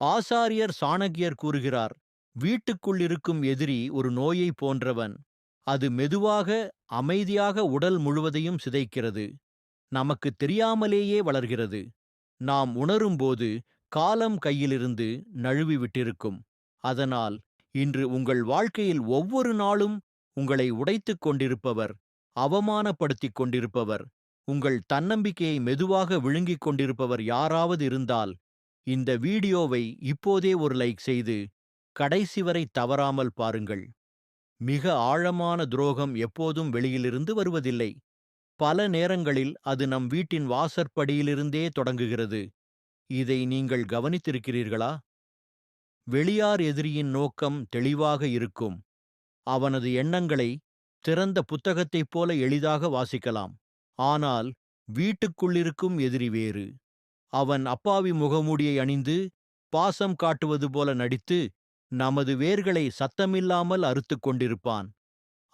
ஆசாரியர் சாணக்கியர் கூறுகிறார், வீட்டுக்குள் இருக்கும் எதிரி ஒரு நோயைப் போன்றவன். அது மெதுவாக, அமைதியாக உடல் முழுவதையும் சிதைக்கிறது. நமக்குத் தெரியாமலேயே வளர்கிறது. நாம் உணரும்போது காலம் கையிலிருந்து நழுவி விட்டிருக்கும். அதனால் இன்று உங்கள் வாழ்க்கையில் ஒவ்வொரு நாளும் உங்களை உடைத்துக் கொண்டிருப்பவர், அவமானப்படுத்திக் கொண்டிருப்பவர், உங்கள் தன்னம்பிக்கையை மெதுவாக விழுங்கிக் கொண்டிருப்பவர் யாராவது இருந்தால், இந்த வீடியோவை இப்போதே ஒரு லைக் செய்து கடைசி வரை தவறாமல் பாருங்கள். மிக ஆழமான துரோகம் எப்போதும் வெளியிலிருந்து வருவதில்லை. பல நேரங்களில் அது நம் வீட்டின் வாசற்படியிலிருந்தே தொடங்குகிறது. இதை நீங்கள் கவனித்திருக்கிறீர்களா? வெளியார் எதிரியின் நோக்கம் தெளிவாக இருக்கும். அவனது எண்ணங்களை திறந்த புத்தகத்தைப் போல எளிதாக வாசிக்கலாம். ஆனால் வீட்டுக்குள்ளிருக்கும் எதிரி வேறு. அவன் அப்பாவி முகமூடியை அணிந்து, பாசம் காட்டுவது போல நடித்து, நமது வேர்களை சத்தமில்லாமல் அறுத்துக் கொண்டிருப்பான்.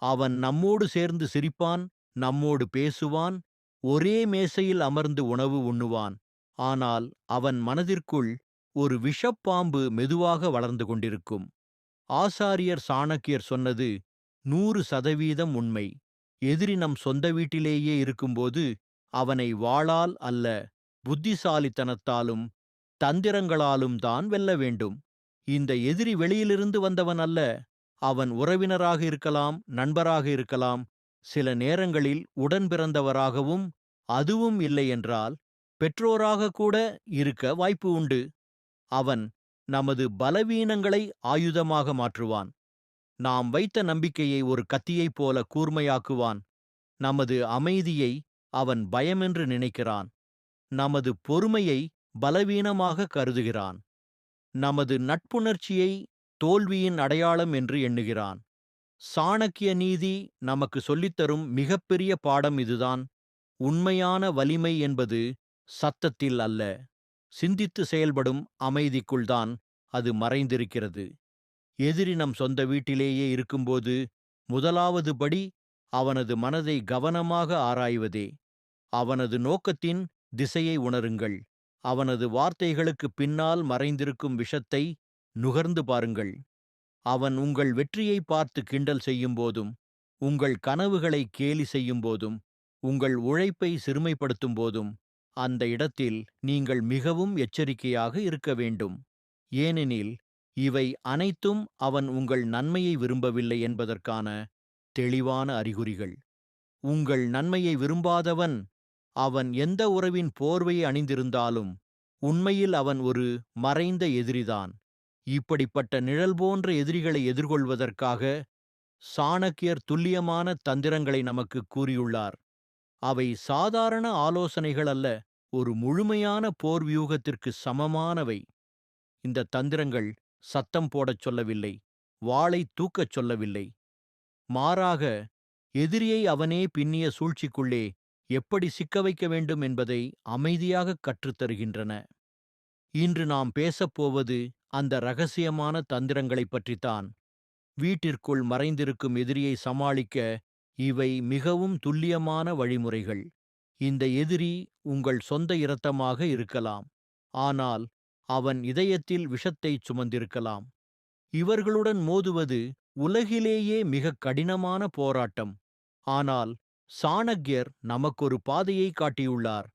அவன் நம்மோடு சேர்ந்து சிரிப்பான், நம்மோடு பேசுவான், ஒரே மேசையில் அமர்ந்து உணவு உண்ணுவான். ஆனால் அவன் மனதிற்குள் ஒரு விஷப்பாம்பு மெதுவாக வளர்ந்து கொண்டிருக்கும். ஆசாரியர் சாணக்கியர் சொன்னது 100% உண்மை. எதிரி நம் சொந்த வீட்டிலேயே இருக்கும்போது அவனை வாளால் அல்ல, புத்திசாலித்தனத்தாலும் தந்திரங்களாலும் தான் வெல்ல வேண்டும். இந்த எதிரி வெளியிலிருந்து வந்தவன் அல்ல. அவன் உறவினராக இருக்கலாம், நண்பராக இருக்கலாம், சில நேரங்களில் உடன் பிறந்தவராகவும், அதுவும் இல்லையென்றால் பெற்றோராக கூட இருக்க வாய்ப்பு உண்டு. அவன் நமது பலவீனங்களை ஆயுதமாக மாற்றுவான். நாம் வைத்த நம்பிக்கையை ஒரு கத்தியைப் போல கூர்மையாக்குவான். நமது அமைதியை அவன் பயமென்று நினைக்கிறான். நமது பொறுமையை பலவீனமாக கருதுகிறான். நமது நட்புணர்ச்சியை தோல்வியின் அடையாளம் என்று எண்ணுகிறான். சாணக்கிய நீதி நமக்கு சொல்லித்தரும் மிகப்பெரிய பாடம் இதுதான். உண்மையான வலிமை என்பது சத்தத்தில் அல்ல, சிந்தித்து செயல்படும் அமைதிக்குள்தான் அது மறைந்திருக்கிறது. எதிரி நம் சொந்த வீட்டிலேயே இருக்கும்போது முதலாவது படி அவனது மனதை கவனமாக ஆராய்வதே. அவனது நோக்கத்தின் திசையை உணருங்கள். அவனது வார்த்தைகளுக்கு பின்னால் மறைந்திருக்கும் விஷத்தை நுகர்ந்து பாருங்கள். அவன் உங்கள் வெற்றியை பார்த்து கிண்டல் செய்யும்போதும், உங்கள் கனவுகளை கேலி செய்யும்போதும், உங்கள் உழைப்பை சிறுமைப்படுத்தும் போதும், அந்த இடத்தில் நீங்கள் மிகவும் எச்சரிக்கையாக இருக்க வேண்டும். ஏனெனில் இவை அனைத்தும் அவன் உங்கள் நன்மையை விரும்பவில்லை என்பதற்கான தெளிவான அறிகுறிகள். உங்கள் நன்மையை விரும்பாதவன், அவன் எந்த உறவின் போர்வையை அணிந்திருந்தாலும், உண்மையில் அவன் ஒரு மறைந்த எதிரிதான். இப்படிப்பட்ட நிழல் போன்ற எதிரிகளை எதிர்கொள்வதற்காக சாணக்கியர் துல்லியமான தந்திரங்களை நமக்கு கூறியுள்ளார். அவை சாதாரண ஆலோசனைகள் அல்ல, ஒரு முழுமையான போர் வியூகத்திற்கு சமமானவை. இந்த தந்திரங்கள் சத்தம் போடச் சொல்லவில்லை, வாளை தூக்கச் சொல்லவில்லை. மாறாக, எதிரியை அவனே பின்னிய சூழ்ச்சிக்குள்ளே எப்படி சிக்க வைக்க வேண்டும் என்பதை அமைதியாக கற்றுத்தருகின்றன. இன்று நாம் பேசப்போவது அந்த இரகசியமான தந்திரங்களைப் பற்றித்தான். வீட்டிற்குள் மறைந்திருக்கும் எதிரியை சமாளிக்க இவை மிகவும் துல்லியமான வழிமுறைகள். இந்த எதிரி உங்கள் சொந்த இரத்தமாக இருக்கலாம், ஆனால் அவன் இதயத்தில் விஷத்தைச் சுமந்திருக்கலாம். இவர்களுடன் மோதுவது உலகிலேயே மிக கடினமான போராட்டம். ஆனால் சாணக்கியர் நமக்கொரு பாதையை காட்டியுள்ளார்.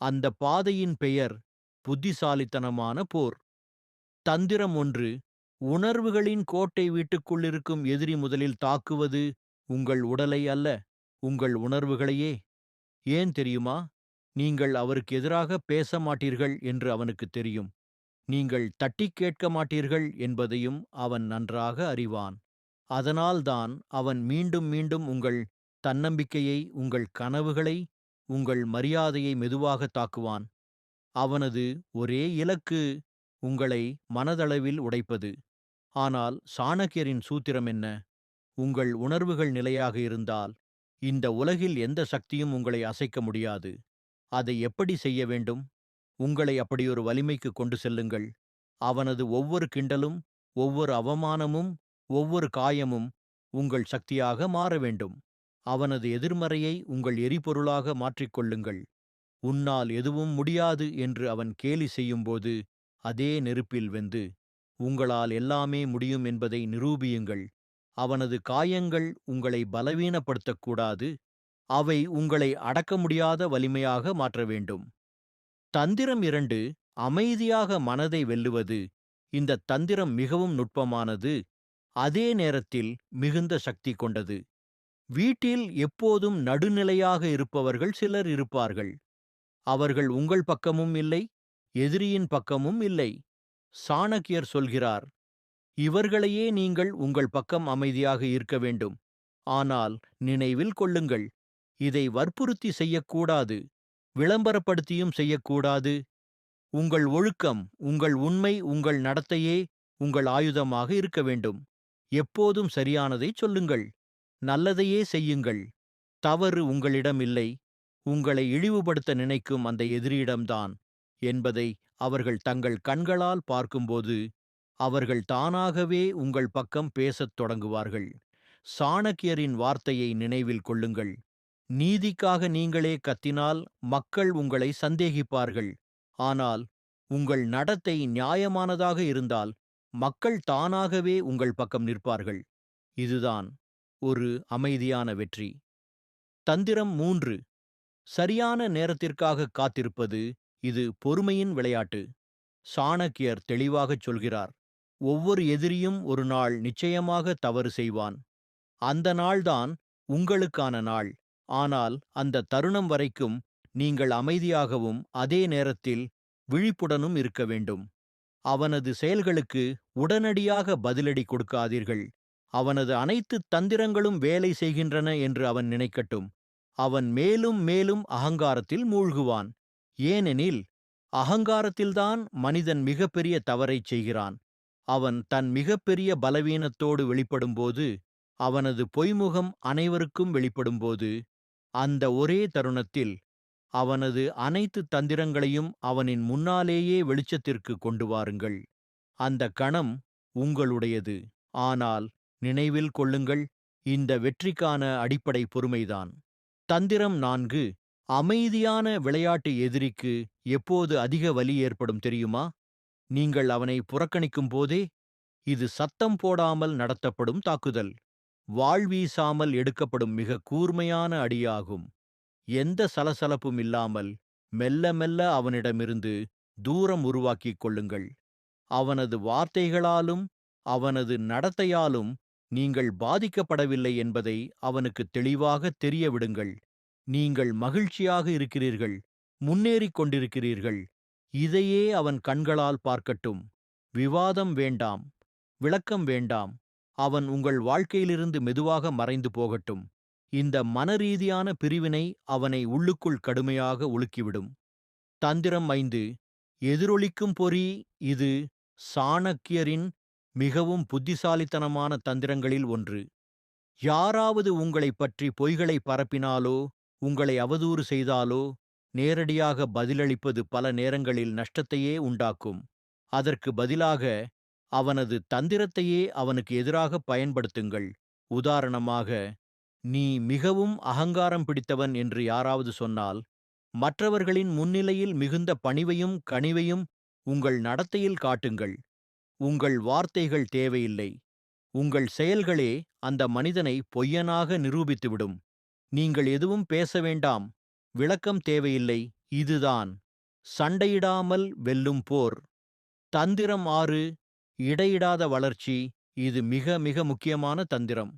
அந்த பாதையின் பெயர் புத்திசாலித்தனமான போர். தந்திரம் ஒன்று: உணர்வுகளின் கோட்டை. வீட்டுக்குள்ளிருக்கும் எதிரி முதலில் தாக்குவது உங்கள் உடலை அல்ல, உங்கள் உணர்வுகளையே. ஏன் தெரியுமா? நீங்கள் அவருக்கு எதிராக பேச மாட்டீர்கள் என்று அவனுக்குத் தெரியும். நீங்கள் தட்டிக் கேட்க மாட்டீர்கள் என்பதையும் அவன் நன்றாக அறிவான். அதனால்தான் அவன் மீண்டும் மீண்டும் உங்கள் தன்னம்பிக்கையை, உங்கள் கனவுகளை, உங்கள் மரியாதையை மெதுவாக தாக்குவான். அவனது ஒரே இலக்கு உங்களை மனதளவில் உடைப்பது. ஆனால் சாணக்கியரின் சூத்திரம் என்ன? உங்கள் உணர்வுகள் நிலையாக இருந்தால் இந்த உலகில் எந்த சக்தியும் உங்களை அசைக்க முடியாது. அதை எப்படி செய்ய வேண்டும்? உங்களை அப்படியொரு வலிமைக்கு கொண்டு செல்லுங்கள். அவனது ஒவ்வொரு கிண்டலும், ஒவ்வொரு அவமானமும், ஒவ்வொரு காயமும் உங்கள் சக்தியாக மாற வேண்டும். அவனது எதிர்மறையை உங்கள் எரிபொருளாக மாற்றிக்கொள்ளுங்கள். உன்னால் எதுவும் முடியாது என்று அவன் கேலி செய்யும்போது அதே நெருப்பில் வெந்து உங்களால் எல்லாமே முடியும் என்பதை நிரூபியுங்கள். அவனது காயங்கள் உங்களை பலவீனப்படுத்தக்கூடாது, அவை உங்களை அடக்க முடியாத வலிமையாக மாற்ற வேண்டும். தந்திரம் 2, அமைதியாக மனதை வெல்லுவது. இந்த தந்திரம் மிகவும் நுட்பமானது, அதே நேரத்தில் மிகுந்த சக்தி கொண்டது. வீட்டில் எப்போதும் நடுநிலையாக இருப்பவர்கள் சிலர் இருப்பார்கள். அவர்கள் உங்கள் பக்கமும் இல்லை, எதிரியின் பக்கமும் இல்லை. சாணக்கியர் சொல்கிறார், இவர்களையே நீங்கள் உங்கள் பக்கம் அமைதியாக ஈர்க்க வேண்டும். ஆனால் நினைவில் கொள்ளுங்கள், இதை வற்புறுத்தி செய்யக்கூடாது, விளம்பரப்படுத்தியும் செய்யக்கூடாது. உங்கள் ஒழுக்கம், உங்கள் உண்மை, உங்கள் நடத்தையே உங்கள் ஆயுதமாக இருக்க வேண்டும். எப்போதும் சரியானதைச் சொல்லுங்கள், நல்லதையே செய்யுங்கள். தவறு உங்களிடம் இல்லை, உங்களை இழிவுபடுத்த நினைக்கும் அந்த எதிரியிடம்தான் என்பதை அவர்கள் தங்கள் கண்களால் பார்க்கும்போது அவர்கள் தானாகவே உங்கள் பக்கம் பேசத் தொடங்குவார்கள். சாணக்கியரின் வார்த்தையை நினைவில் கொள்ளுங்கள். நீதிக்காக நீங்களே கத்தினால் மக்கள் உங்களை சந்தேகிப்பார்கள். ஆனால் உங்கள் நடத்தை நியாயமானதாக இருந்தால் மக்கள் தானாகவே உங்கள் பக்கம் நிற்பார்கள். இதுதான் ஒரு அமைதியான வெற்றி. தந்திரம் 3, சரியான நேரத்திற்காக காத்திருப்பது. இது பொறுமையின் விளையாட்டு. சாணக்கியர் தெளிவாகச் சொல்கிறார், ஒவ்வொரு எதிரியும் ஒரு நாள் நிச்சயமாக தவறு செய்வான். அந்த நாள்தான் உங்களுக்கான நாள். ஆனால் அந்த தருணம் வரைக்கும் நீங்கள் அமைதியாகவும் அதே நேரத்தில் விழிப்புடனும் இருக்க வேண்டும். அவனது செயல்களுக்கு உடனடியாக பதிலடி கொடுக்காதீர்கள். அவனது அனைத்து தந்திரங்களும் வேலை செய்கின்றன என்று அவன் நினைக்கட்டும். அவன் மேலும் மேலும் அகங்காரத்தில் மூழ்குவான். ஏனெனில் அகங்காரத்தில்தான் மனிதன் மிகப்பெரிய தவறைச் செய்கிறான். அவன் தன் மிகப்பெரிய பலவீனத்தோடு வெளிப்படும்போது, அவனது பொய்முகம் அனைவருக்கும் வெளிப்படும்போது, அந்த ஒரே தருணத்தில் அவனது அனைத்து தந்திரங்களையும் அவனின் முன்னாலேயே வெளிச்சத்திற்கு கொண்டு வாருங்கள். அந்த கணம் உங்களுடையது. ஆனால் நினைவில் கொள்ளுங்கள், இந்த வெற்றிக்கான அடிப்படை பொறுமைதான். தந்திரம் 4, அமைதியான விளையாட்டு எதிரிக்கு எப்போது அதிக வலி ஏற்படும் தெரியுமா? நீங்கள் அவனை புறக்கணிக்கும் போதே. இது சத்தம் போடாமல் நடத்தப்படும் தாக்குதல். வாள் வீசாமல் எடுக்கப்படும் மிக கூர்மையான அடியாகும். எந்த சலசலப்பும் இல்லாமல் மெல்ல மெல்ல அவனிடமிருந்து தூரம் உருவாக்கிக் கொள்ளுங்கள். அவனது வார்த்தைகளாலும் அவனது நடத்தையாலும் நீங்கள் பாதிக்கப்படவில்லை என்பதை அவனுக்கு தெளிவாக தெரிய விடுங்கள். நீங்கள் மகிழ்ச்சியாக இருக்கிறீர்கள், முன்னேறிக் கொண்டிருக்கிறீர்கள். இதையே அவன் கண்களால் பார்க்கட்டும். விவாதம் வேண்டாம், விளக்கம் வேண்டாம். அவன் உங்கள் வாழ்க்கையிலிருந்து மெதுவாக மறைந்து போகட்டும். இந்த மனரீதியான பிரிவினை அவனை உள்ளுக்குள் கடுமையாக உலுக்கிவிடும். தந்திரம் 5, எதிரொலிக்கும் பொறி. இது சாணக்கியரின் மிகவும் புத்திசாலித்தனமான தந்திரங்களில் ஒன்று. யாராவது உங்களைப் பற்றி பொய்களை பரப்பினாலோ உங்களை அவதூறு செய்தாலோ நேரடியாக பதிலளிப்பது பல நேரங்களில் நஷ்டத்தையே உண்டாக்கும். அதற்கு பதிலாக அவனது தந்திரத்தையே அவனுக்கு எதிராக பயன்படுத்துங்கள். உதாரணமாக, நீ மிகவும் அகங்காரம் பிடித்தவன் என்று யாராவது சொன்னால், மற்றவர்களின் முன்னிலையில் மிகுந்த பணிவையும் கனிவையும் உங்கள் நடத்தையில் காட்டுங்கள். உங்கள் வார்த்தைகள் தேவையில்லை, உங்கள் செயல்களே அந்த மனிதனை பொய்யனாக நிரூபித்துவிடும். நீங்கள் எதுவும் பேச வேண்டாம், விளக்கம் தேவையில்லை. இதுதான் சண்டையிடாமல் வெல்லும் போர். தந்திரம் 6, இடையிடாத வளர்ச்சி. இது மிக மிக முக்கியமான தந்திரம்.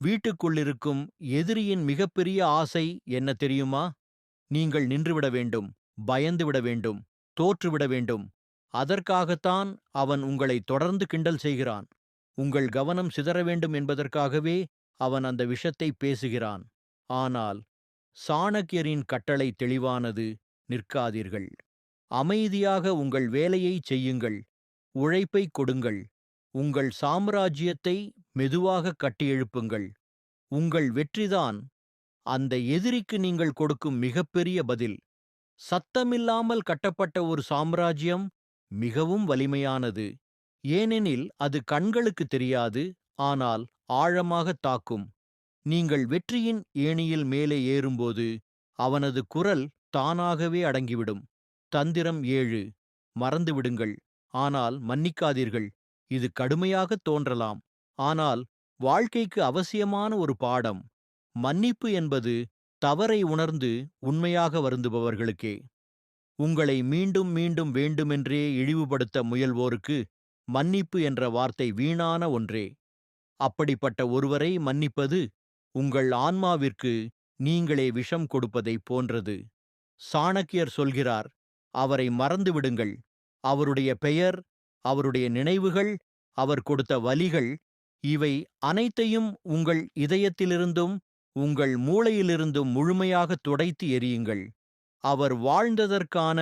வீட்டுக்குள்ளிருக்கும் எதிரியின் மிகப்பெரிய ஆசை என்ன தெரியுமா? நீங்கள் நின்றுவிட வேண்டும், பயந்துவிட வேண்டும், தோற்றுவிட வேண்டும். அதற்காகத்தான் அவன் உங்களை தொடர்ந்து கிண்டல் செய்கிறான். உங்கள் கவனம் சிதற வேண்டும் என்பதற்காகவே அவன் அந்த விஷத்தை பேசுகிறான். ஆனால் சாணக்கியரின் கட்டளை தெளிவானது, நிற்காதீர்கள். அமைதியாக உங்கள் வேலையைச் செய்யுங்கள், உழைப்பைக் கொடுங்கள், உங்கள் சாம்ராஜ்யத்தை மெதுவாக கட்டியெழுப்புங்கள். உங்கள் வெற்றிதான் அந்த எதிரிக்கு நீங்கள் கொடுக்கும் மிகப்பெரிய பதில். சத்தமில்லாமல் கட்டப்பட்ட ஒரு சாம்ராஜ்யம் மிகவும் வலிமையானது. ஏனெனில் அது கண்களுக்கு தெரியாது, ஆனால் ஆழமாக தாக்கும். நீங்கள் வெற்றியின் ஏணியில் மேலே ஏறும்போது அவனது குரல் தானாகவே அடங்கிவிடும். தந்திரம் 7, மறந்துவிடுங்கள். ஆனால் மன்னிக்காதீர்கள். இது கடுமையாகத் தோன்றலாம், ஆனால் வாழ்க்கைக்கு அவசியமான ஒரு பாடம். மன்னிப்பு என்பது தவறை உணர்ந்து உண்மையாக வருந்துபவர்களுக்கே. உங்களை மீண்டும் மீண்டும் வேண்டுமென்றே இழிவுபடுத்த முயல்வோருக்கு மன்னிப்பு என்ற வார்த்தை வீணான ஒன்றே. அப்படிப்பட்ட ஒருவரை மன்னிப்பது உங்கள் ஆன்மாவிற்கு நீங்களே விஷம் கொடுப்பதைப் போன்றது. சாணக்கியர் சொல்கிறார், அவரை மறந்துவிடுங்கள். அவருடைய பெயர், அவருடைய நினைவுகள், அவர் கொடுத்த வலிகள், இவை அனைத்தையும் உங்கள் இதயத்திலிருந்தும் உங்கள் மூளையிலிருந்தும் முழுமையாக துடைத்து எறியுங்கள். அவர் வாழ்ந்ததற்கான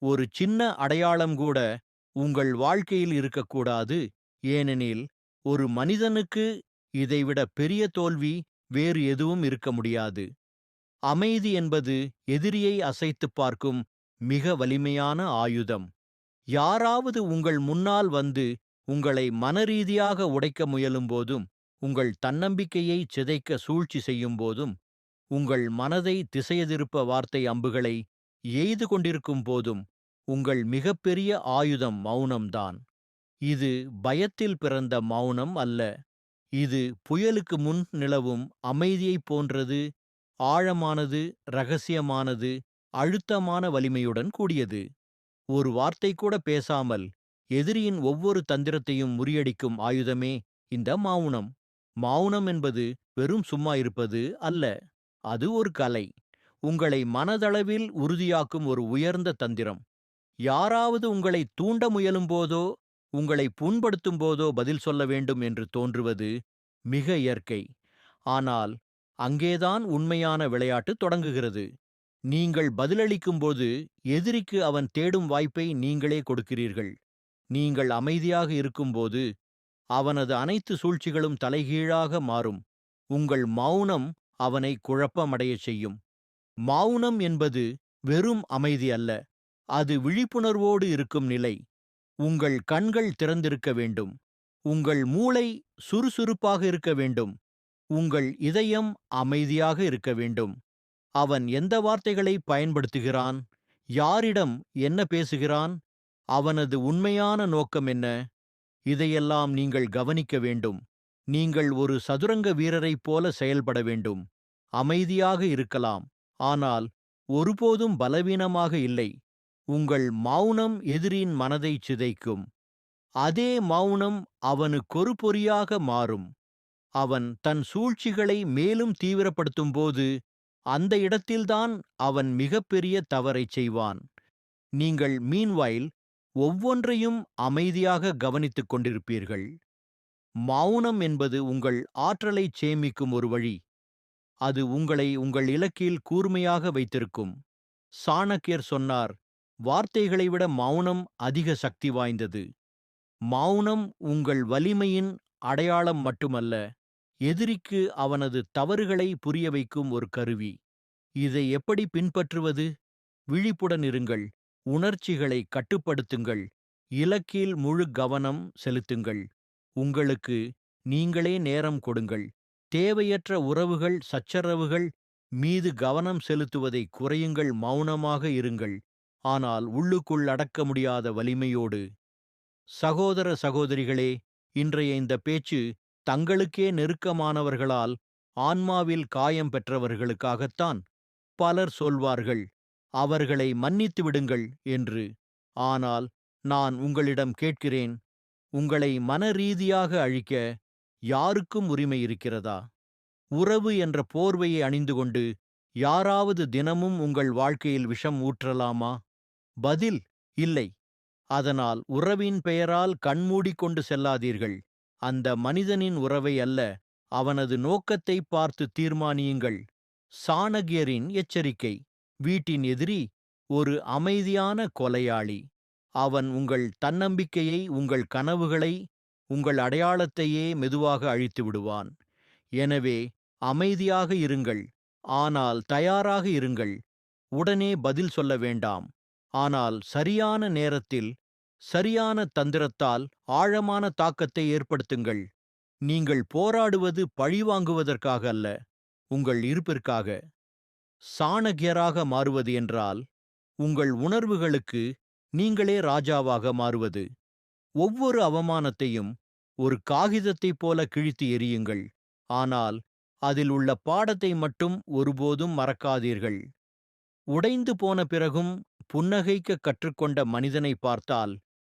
ஒரு சின்ன அடையாளம் கூட உங்கள் வாழ்க்கையில் இருக்கக்கூடாது. ஏனெனில் ஒரு மனிதனுக்கு இதைவிட பெரிய தோல்வி வேறு எதுவும் இருக்க முடியாது. அமைதி என்பது எதிரியை அசைத்துப் பார்க்கும் மிக வலிமையான ஆயுதம். யாராவது உங்கள் முன்னால் வந்து உங்களை மனரீதியாக உடைக்க முயலும்போதும், உங்கள் தன்னம்பிக்கையை சிதைக்க சூழ்ச்சி செய்யும்போதும், உங்கள் மனதை திசையதிருப்ப வார்த்தை அம்புகளை எய்து கொண்டிருக்கும் போதும், உங்கள் மிகப்பெரிய ஆயுதம் மௌனம்தான். இது பயத்தில் பிறந்த மௌனம் அல்ல. இது புயலுக்கு முன் நிலவும் அமைதியைப் போன்றது, ஆழமானது, இரகசியமானது, அழுத்தமான வலிமையுடன் கூடியது. ஒரு வார்த்தை கூட பேசாமல் எதிரியின் ஒவ்வொரு தந்திரத்தையும் முறியடிக்கும் ஆயுதமே இந்த மௌனம். மௌனம் என்பது வெறும் சும்மா இருப்பது அல்ல. அது ஒரு கலை. உங்களை மனதளவில் உறுதியாக்கும் ஒரு உயர்ந்த தந்திரம். யாராவது உங்களை தூண்ட முயலும்போதோ, உங்களை புண்படுத்தும் போதோ பதில் சொல்ல வேண்டும் என்று தோன்றுவது மிக இயற்கை. ஆனால் அங்கேதான் உண்மையான விளையாட்டு தொடங்குகிறது. நீங்கள் பதிலளிக்கும்போது எதிரிக்கு அவன் தேடும் வாய்ப்பை நீங்களே கொடுக்கிறீர்கள். நீங்கள் அமைதியாக இருக்கும்போது அவனது அனைத்து சூழ்ச்சிகளும் தலைகீழாக மாறும். உங்கள் மௌனம் அவனை குழப்பமடையச் செய்யும். மௌனம் என்பது வெறும் அமைதி அல்ல. அது விழிப்புணர்வோடு இருக்கும் நிலை. உங்கள் கண்கள் திறந்திருக்க வேண்டும். உங்கள் மூளை சுறுசுறுப்பாக இருக்க வேண்டும். உங்கள் இதயம் அமைதியாக இருக்க வேண்டும். அவன் எந்த வார்த்தைகளை பயன்படுத்துகிறான்? யாரிடம் என்ன பேசுகிறான்? அவனது உண்மையான நோக்கம் என்ன? இதையெல்லாம் நீங்கள் கவனிக்க வேண்டும். நீங்கள் ஒரு சதுரங்க வீரரைப் போல செயல்பட வேண்டும். அமைதியாக இருக்கலாம், ஆனால் ஒருபோதும் பலவீனமாக இல்லை. உங்கள் மௌனம் எதிரியின் மனதைச் சிதைக்கும். அதே மௌனம் அவனுக்கொரு பொறியாக மாறும். அவன் தன் சூழ்ச்சிகளை மேலும் தீவிரப்படுத்தும்போது அந்த இடத்தில்தான் அவன் மிகப்பெரிய தவறைச் செய்வான். நீங்கள் மீன்வைல் ஒவ்வொன்றையும் அமைதியாக கவனித்துக் கொண்டிருப்பீர்கள். மௌனம் என்பது உங்கள் ஆற்றலைச் சேமிக்கும் ஒரு வழி. அது உங்களை உங்கள் இலக்கில் கூர்மையாக வைத்திருக்கும். சாணக்கியர் சொன்னார், வார்த்தைகளை விட மௌனம் அதிக சக்தி வாய்ந்தது. மௌனம் உங்கள் வலிமையின் அடையாளம் மட்டுமல்ல, எதிரிக்கு அவனது தவறுகளை புரிய வைக்கும் ஒரு கருவி. இதை எப்படி பின்பற்றுவது? விழிப்புடன் இருங்கள். உணர்ச்சிகளை கட்டுப்படுத்துங்கள். இலக்கில் முழு கவனம் செலுத்துங்கள். உங்களுக்கு நீங்களே நேரம் கொடுங்கள். தேவையற்ற உறவுகள், சச்சரவுகள் மீது கவனம் செலுத்துவதை குறையுங்கள். மௌனமாக இருங்கள், ஆனால் உள்ளுக்குள் அடக்க முடியாத வலிமையோடு. சகோதர சகோதரிகளே, இன்றைய இந்த பேச்சு தங்களுக்கே நெருக்கமானவர்களால் ஆன்மாவில் காயம் பெற்றவர்களுக்காகத்தான். பலர் சொல்வார்கள், அவர்களை மன்னித்து விடுங்கள் என்று. ஆனால் நான் உங்களிடம் கேட்கிறேன், உங்களை மனரீதியாக அழிக்க யாருக்கும் உரிமை இருக்கிறதா? உறவு என்ற போர்வையை அணிந்து கொண்டு யாராவது தினமும் உங்கள் வாழ்க்கையில் விஷம் ஊற்றலாமா? பதில் இல்லை. அதனால் உறவின் பெயரால் கண்மூடிக்கொண்டு செல்லாதீர்கள். அந்த மனிதனின் உறவை அல்ல, அவனது நோக்கத்தை பார்த்து தீர்மானியுங்கள். சாணக்கியரின் எச்சரிக்கை. வீட்டின் எதிரி ஒரு அமைதியான கொலையாளி. அவன் உங்கள் தன்னம்பிக்கையை, உங்கள் கனவுகளை, உங்கள் அடையாளத்தையே மெதுவாக அழித்து விடுவான். எனவே அமைதியாக இருங்கள், ஆனால் தயாராக இருங்கள். உடனே பதில் சொல்ல வேண்டாம், ஆனால் சரியான நேரத்தில் சரியான தந்திரத்தால் ஆழமான தாக்கத்தை ஏற்படுத்துங்கள். நீங்கள் போராடுவது பழிவாங்குவதற்காக அல்ல, உங்கள் இருப்பிற்காக. சாணக்கியராக மாறுவது என்றால் உங்கள் உணர்வுகளுக்கு நீங்களே ராஜாவாக மாறுவது. ஒவ்வொரு அவமானத்தையும் ஒரு காகிதத்தைப் போல கிழித்து எறியுங்கள். ஆனால் அதில் உள்ள பாடத்தை மட்டும் ஒருபோதும் மறக்காதீர்கள். உடைந்து போன பிறகும் புன்னகைக்க கற்றுக்கொண்ட மனிதனை பார்த்தால்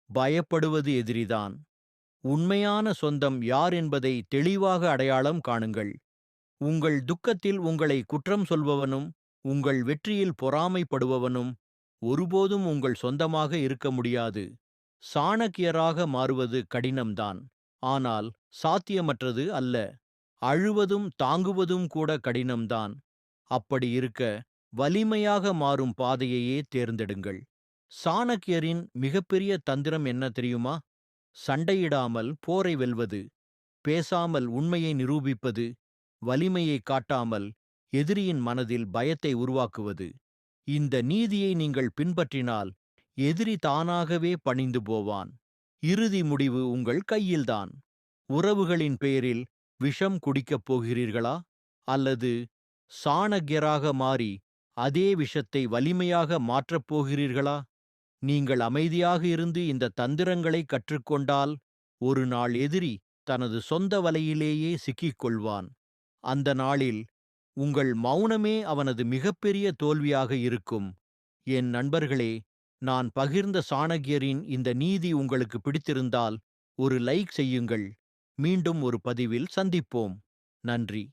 பயப்படுவது எதிரிதான். உண்மையான சொந்தம் யார் என்பதை தெளிவாக அடையாளம் காணுங்கள். உங்கள் துக்கத்தில் உங்களை குற்றம் சொல்பவனும் உங்கள் வெற்றியில் பொறாமைப்படுபவனும் ஒருபோதும் உங்கள் சொந்தமாக இருக்க முடியாது. சாணக்கியராக மாறுவது கடினம்தான், ஆனால் சாத்தியமற்றது அல்ல. அழுவதும் தாங்குவதும் கூட கடினம்தான். அப்படி இருக்க வலிமையாக மாறும் பாதையையே தேர்ந்தெடுங்கள். சாணக்கியரின் மிகப்பெரிய தந்திரம் என்ன தெரியுமா? சண்டையிடாமல் போரை வெல்வது, பேசாமல் உண்மையை நிரூபிப்பது, வலிமையை காட்டாமல் எதிரியின் மனதில் பயத்தை உருவாக்குவது. இந்த நீதியை நீங்கள் பின்பற்றினால் எதிரி தானாகவே பணிந்து போவான். இறுதி முடிவு உங்கள் கையில்தான். உறவுகளின் பெயரில் விஷம் குடிக்கப் போகிறீர்களா? அல்லது சாணக்கியராக மாறி அதே விஷத்தை வலிமையாக மாற்றப் போகிறீர்களா? நீங்கள் அமைதியாக இருந்து இந்த தந்திரங்களை கற்றுக்கொண்டால் ஒரு நாள் எதிரி தனது சொந்த வலையிலேயே சிக்கிக் கொள்வான். அந்த நாளில் உங்கள் மௌனமே அவனது மிகப்பெரிய தோல்வியாக இருக்கும். என் நண்பர்களே, நான் பகிர்ந்த சாணக்கியரின் இந்த நீதி உங்களுக்கு பிடித்திருந்தால் ஒரு லைக் செய்யுங்கள். மீண்டும் ஒரு பதிவில் சந்திப்போம். நன்றி.